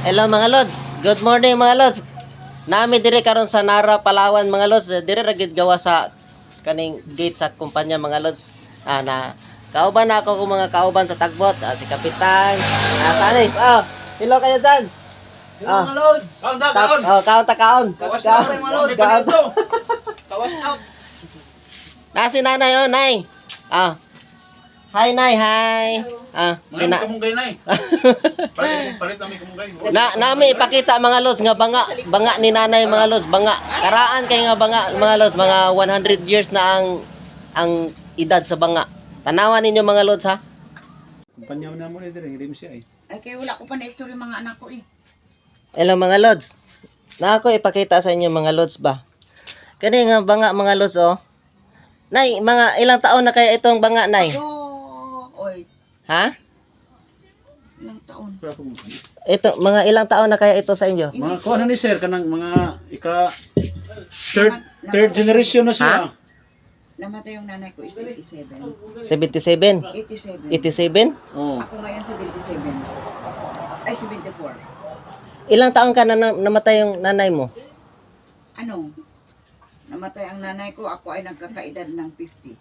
Hello mga lods. Good morning mga lods. Nami dire karon sa Nara, Palawan mga lods. Dire ra gid gawa sa kaning gate sa kumpanya mga lods. Na kauban na ako kung mga kauban sa tagbot. Si Kapitan. Sanis. Hello kayo dyan. Hello mga lods. Kaon. Kaon. Kawas out mga lods. Kawas out. Si nanay nay. Hi nay, hi. Sina kamunggay nay. Palit kami kamunggay. Nami ipakita mga lods nga banga ni nanay mga lods, banga. Karaan kay nga banga mga lods, mga 100 years na ang edad sa banga. Tanawan ninyo mga lods ha. Kumpanya na mo dire, hindi mo siya eh. Ay, kaya wala ko pa na-story mga anak ko eh. Hello mga lods. Na ako ipakita sa inyo mga lods ba. Kani nga banga mga lods oh. Nay, mga ilang taon na kaya itong banga nay? Oy, Ha? ilang taon. Ito, mga ilang taon na kaya ito sa inyo? Mga kuha na ni sir kanang mga third generation na siya. Namatay yung nanay ko is 87. 77? 87. 87? Oh. Ako ngayon 77. Ay, 74. Ilang taon ka na namatay yung nanay mo? Ano? Namatay ang nanay ko, ako ay nagkakaedad ng 50.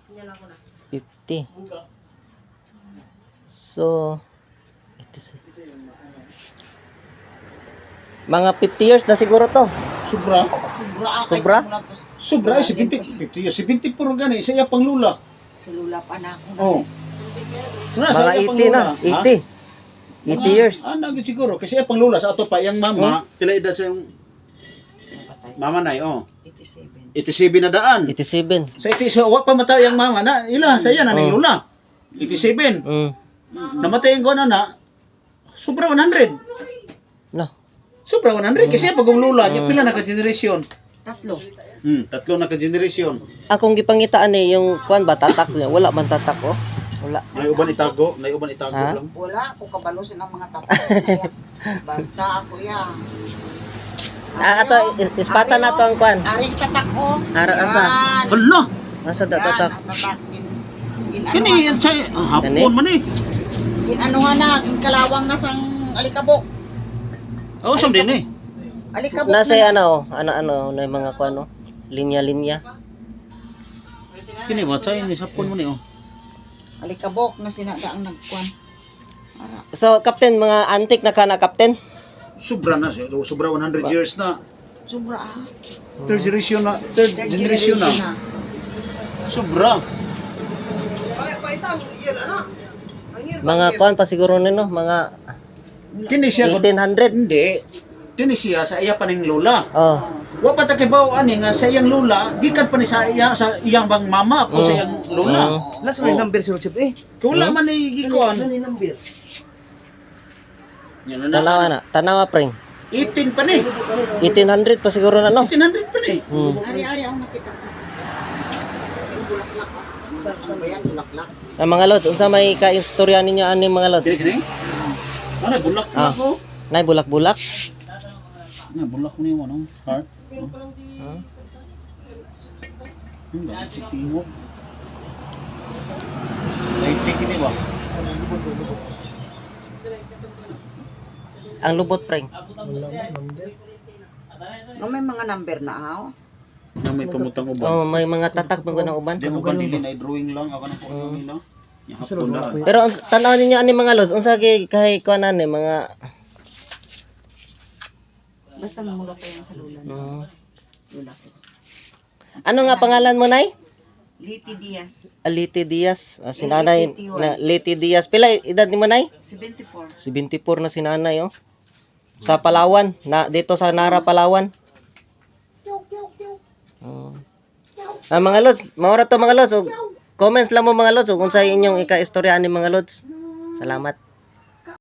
50. So, 87. Mga 50 years na siguro to. Sobra. Sobra? Sobra ay 70 years. 70 puro gani sa iya pang lula. Sulula pa na ako. Oh. Mga 80 na. 80. 80 years. Nagit siguro kasi iya pang lula sa ato pa yang mama, pila edad sa yung mama nay 87. 87 na daan. 87. Sa 87 wa pa matay ang mama na ila sa iya na ning lula. 87. Namatay ang kuha na sobra 100. No. Sobra 100 kasi pagong lula niya pila na ka generation. Tatlo. Tatlo na ka generation. Akong gipangitaan yung kuan ba tatak niya. Wala man tatak oh. Wala. May uban itago Ha? lang. Wala ako kabalosin ang mga tatlo. Basta ako yan. Ato ispatan na to ang kuan. Aring tatak ko. Ara asa. Hala, Asa da tatak. kini yan sa hapon man eh. Ginanuhan na, ginkalawang na sang alikabok. Oh, sam din eh. Alikabok Nasa na. ano na yung mga kuan no. Linya-linya. Kini mo sa ini hapon mo ni oh. Alikabok na sinada ang nagkuan. Ara. So, Captain, mga antik na ka na, Captain? Sobra na siya. Sobra 100 years na. Sobra ah. Third generation na. Third generation na. Sobra. Mga kuan pa siguro nino, mga Kini siya 1800. hindi. Kini siya sa iya paning lula. Oh. Wa pa ta kibaw ani nga sa iyang lula, gikan pa ni sa iyang bang mama ko sa iyang lula. Last may number si Rochip eh. Kung wala man ni gikuan. Ano yung number? Yan Tanawa pring. 18 pa ni. 1800 pa siguro na no. 1800 pa ni. Ari-ari ako nakita ko. Yung bulaklak. Sa bayan bulaklak. Mga lods, unsa may ka-istorya ninyo ani mga lods? Kini? Ano bulak na ako? Nay bulak-bulak. Na bulak mo ni mo no. Heart. Si Timo. Ay kini ba? Ang lubot pring. No, may mga number na ako. Na may pamutang uban. Oh, may mga tatak mga ng uban. Di mo ba dili na drawing lang ako na po no. Ya hapon na. Pero tanaw ninyo ani mga lods, unsa kay kuanan ni mga Basta mamula ko yan sa lula. Lula ko. Ano nga pangalan mo nay? Liti Diaz. Aliti Diaz. Si nanay na Liti Diaz. Pila edad ni mo nay? 74. 74 na si nanay oh. Sa Palawan, na dito sa Nara, Palawan. Mga lods, maura to mga lods. Comments lang mo mga lods kung sa inyong ika-istorya ni mga lods. Salamat.